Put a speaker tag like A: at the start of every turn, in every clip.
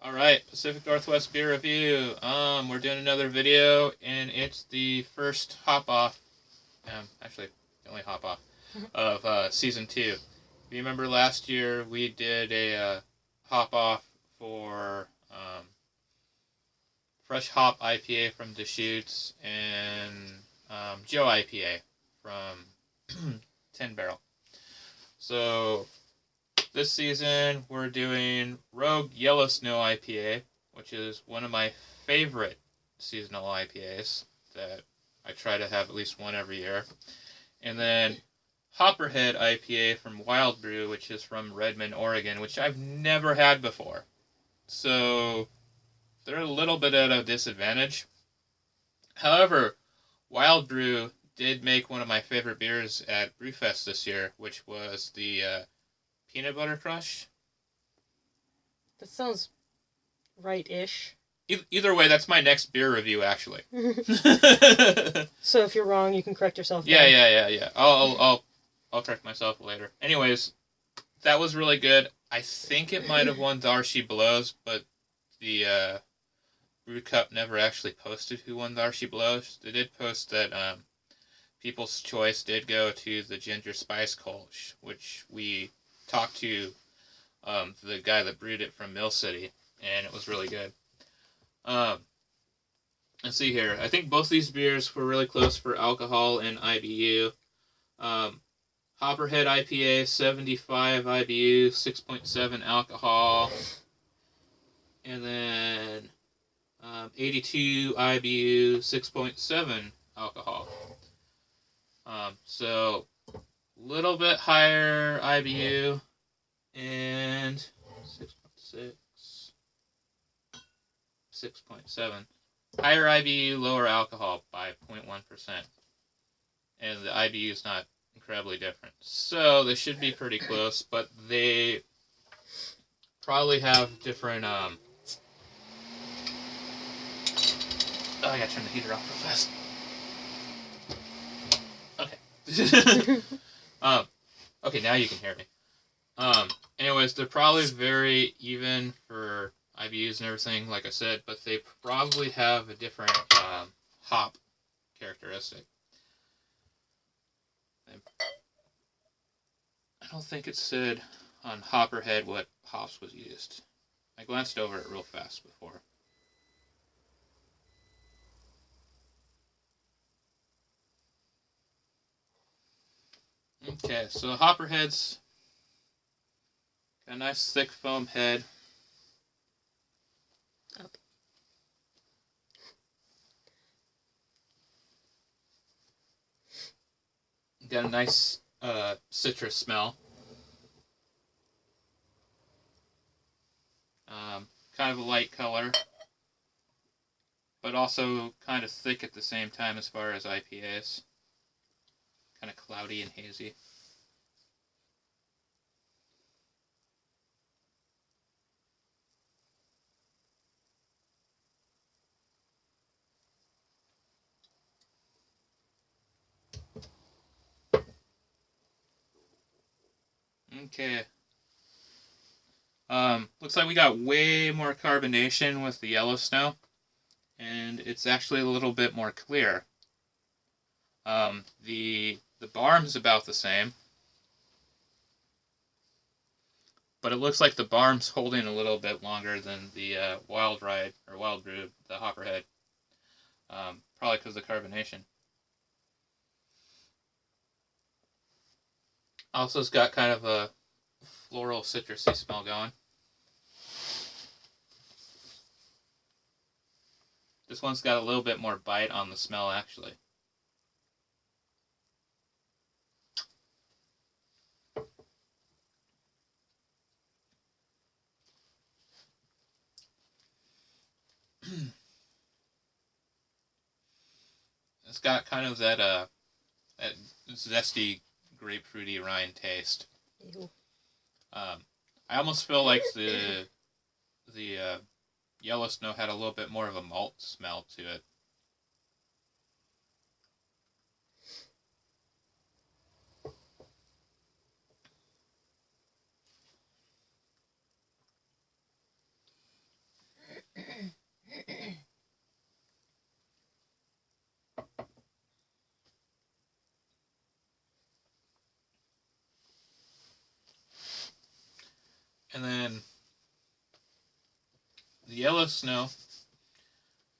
A: Alright, Pacific Northwest Beer Review. We're doing another video, and it's the first hop-off, actually, the only hop-off, of Season 2. If you remember last year, we did a hop-off for Fresh Hop IPA from Deschutes and Joe IPA from 10 Barrel. So this season we're doing Rogue Yellow Snow IPA, which is one of my favorite seasonal IPAs that I try to have at least one every year. And then Hopperhead IPA from Wild Brew, which is from Redmond, Oregon, which I've never had before. So they're a little bit at a disadvantage. However, Wild Brew did make one of my favorite beers at Brewfest this year, which was the Peanut Butter Crush.
B: That sounds right-ish.
A: Either way, that's my next beer review, actually.
B: So if you're wrong, you can correct yourself.
A: Yeah. I'll correct myself later. Anyways, that was really good. I think it might have won Darcy Blows, but the Brew Cup never actually posted who won Darcy Blows. They did post that People's Choice did go to the Ginger Spice Kolsch, which we talked to the guy that brewed it from Mill City, and it was really good. Let's see here. I think both these beers were really close for alcohol and IBU. Hopperhead IPA, 75 IBU, 6.7 alcohol. And then 82 IBU, 6.7 alcohol. So a little bit higher IBU and 6.6, 6.7. Higher IBU, lower alcohol by 0.1%. And the IBU is not incredibly different. So they should be pretty close, but they probably have different Oh, I gotta turn the heater off real fast. Okay. Okay, now you can hear me. Anyways, they're probably very even for IBUs and everything, like I said, but they probably have a different hop characteristic. I don't think it said on Hopperhead what hops was used. I glanced over it real fast before. Okay, so Hopperhead's got a nice thick foam head.
B: Up.
A: Got a nice citrus smell. Kind of a light color, but also kind of thick at the same time as far as IPAs. Kind of cloudy and hazy. Okay. Looks like we got way more carbonation with the yellow snow, and it's actually a little bit more clear. The barm's about the same, but it looks like the barm's holding a little bit longer than the Wild Ride or Wild Brew, the Hopperhead. Probably because of the carbonation. Also, it's got kind of a floral citrusy smell going. This one's got a little bit more bite on the smell, actually. It's got kind of that zesty grapefruity rind taste.
B: Ew.
A: I almost feel like the yellow snow had a little bit more of a malt smell to it. And then the Yellow Snow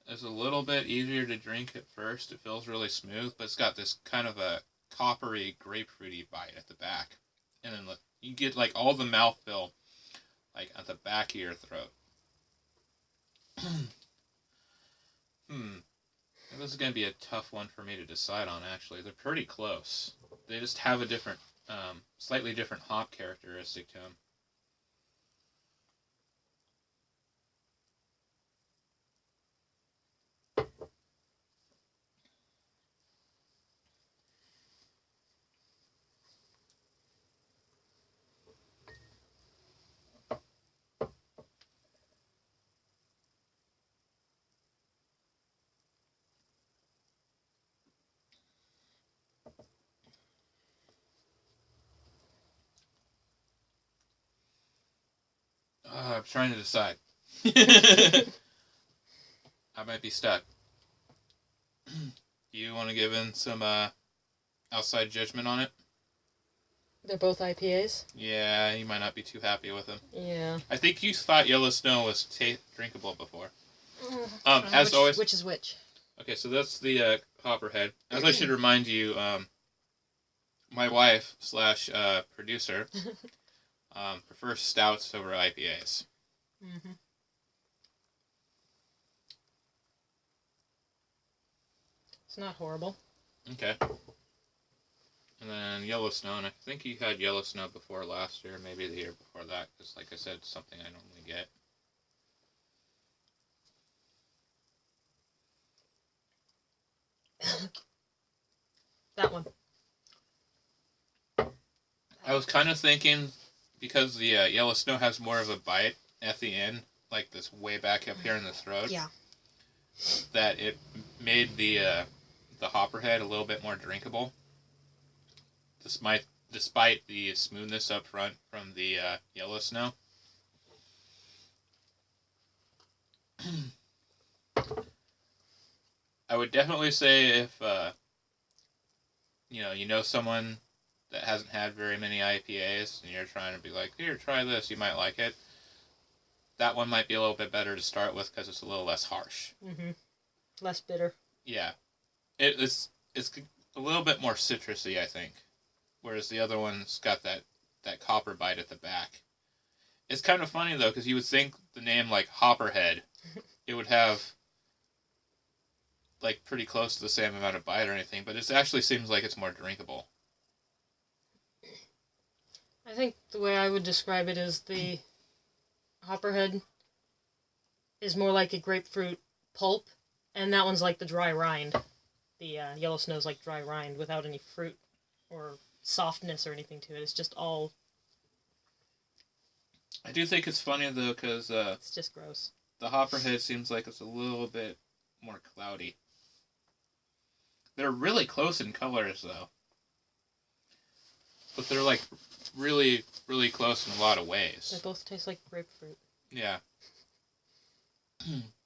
A: is a little bit easier to drink at first. It feels really smooth, but it's got this kind of a coppery, grapefruity bite at the back. And then you get like all the mouthfeel like at the back of your throat. This is going to be a tough one for me to decide on, actually. They're pretty close. They just have a different, slightly different hop characteristic to them. I'm trying to decide. I might be stuck. Do you want to give in some outside judgment on it?
B: They're both IPAs?
A: Yeah, you might not be too happy with them.
B: Yeah.
A: I think you thought Yellow Snow was drinkable before. As always...
B: Which is which?
A: Okay, so that's the Hopperhead. As I should remind you, my wife / producer prefers stouts over IPAs.
B: Mm-hmm. It's not horrible.
A: Okay. And then Yellow Snow, and I think you had Yellow Snow before last year, maybe the year before that, because like I said, it's something I normally get.
B: That one.
A: I was kind of thinking, because the Yellow Snow has more of a bite at the end, like this way back up here in the throat.
B: Yeah.
A: That it made the Hopperhead a little bit more drinkable. Despite the smoothness up front from the Yellow Snow. I would definitely say if you know someone that hasn't had very many IPAs and you're trying to be like, here, try this, you might like it. That one might be a little bit better to start with because it's a little less harsh.
B: Mm-hmm. Less bitter.
A: Yeah. It's a little bit more citrusy, I think. Whereas the other one's got that copper bite at the back. It's kind of funny, though, because you would think the name, like, Hopperhead, it would have, like, pretty close to the same amount of bite or anything, but it actually seems like it's more drinkable.
B: I think the way I would describe it is the Hopperhead is more like a grapefruit pulp, and that one's like the dry rind. The Yellow Snow's like dry rind without any fruit or softness or anything to it. It's just all...
A: I do think it's funny, though, because...
B: it's just gross.
A: The Hopperhead seems like it's a little bit more cloudy. They're really close in colors, though. But they're, like, really, really close in a lot of ways.
B: They both taste like grapefruit.
A: Yeah.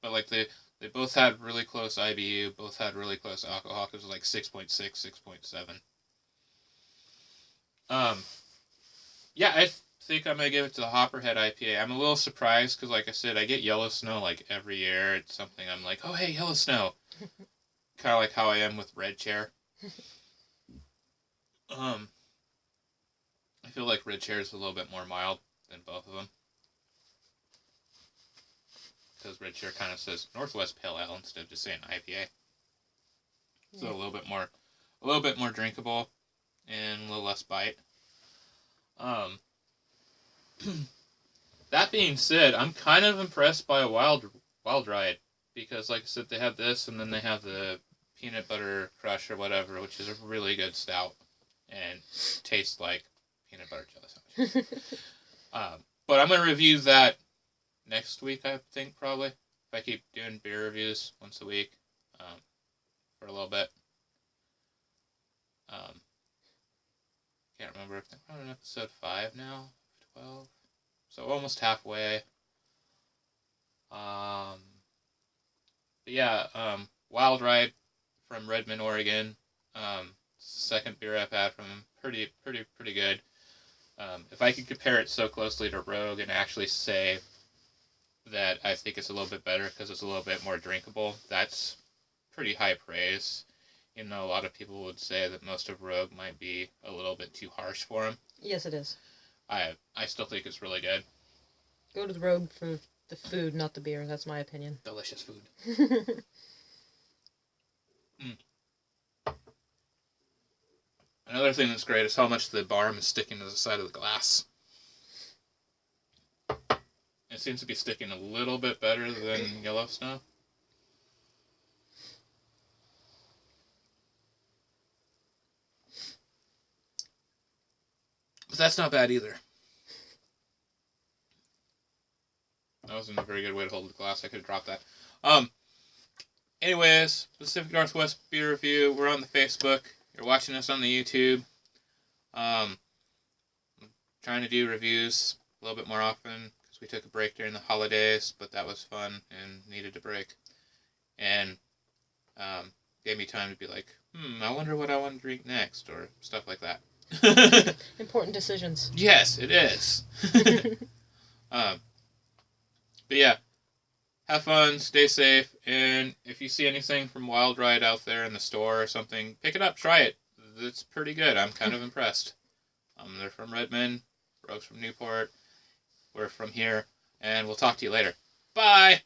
A: But, like, they both had really close IBU, both had really close alcohol. It was, like, 6.6, 6.7. Yeah, I think I'm going to give it to the Hopperhead IPA. I'm a little surprised because, like I said, I get Yellow Snow, like, every year. It's something I'm like, oh, hey, Yellow Snow. Kind of like how I am with Red Chair. I feel like Red Chair is a little bit more mild than both of them. Because Red Chair kind of says Northwest Pale Ale instead of just saying IPA. So
B: Yeah.
A: a little bit more drinkable and a little less bite. That being said, I'm kind of impressed by Wild Ride because, like I said, they have this and then they have the Peanut Butter Crush or whatever, which is a really good stout and tastes like peanut butter jelly sandwich. But I'm gonna review that next week, I think, probably, if I keep doing beer reviews once a week for a little bit. Can't remember if we're on episode 5 now, 12, so almost halfway. But yeah, Wild Ride from Redmond, Oregon. Second beer I've had from them, pretty good. If I could compare it so closely to Rogue and actually say that I think it's a little bit better because it's a little bit more drinkable, that's pretty high praise. You know, a lot of people would say that most of Rogue might be a little bit too harsh for him.
B: Yes, it is.
A: I still think it's really good.
B: Go to the Rogue for the food, not the beer. That's my opinion.
A: Delicious food. Another thing that's great is how much the barm is sticking to the side of the glass. It seems to be sticking a little bit better than Yellow Snow. But that's not bad either. That wasn't a very good way to hold the glass. I could have dropped that. Anyways, Pacific Northwest Beer Review. We're on the Facebook. You're watching us on the YouTube. I'm trying to do reviews a little bit more often because we took a break during the holidays, but that was fun and needed a break. And gave me time to be like, I wonder what I want to drink next, or stuff like that.
B: Important decisions.
A: Yes, it is. But yeah, have fun, stay safe, and if you see anything from Wild Ride out there in the store or something, pick it up, try it. It's pretty good. I'm kind of impressed. They're from Redmond, Rogue's from Newport, we're from here, and we'll talk to you later. Bye!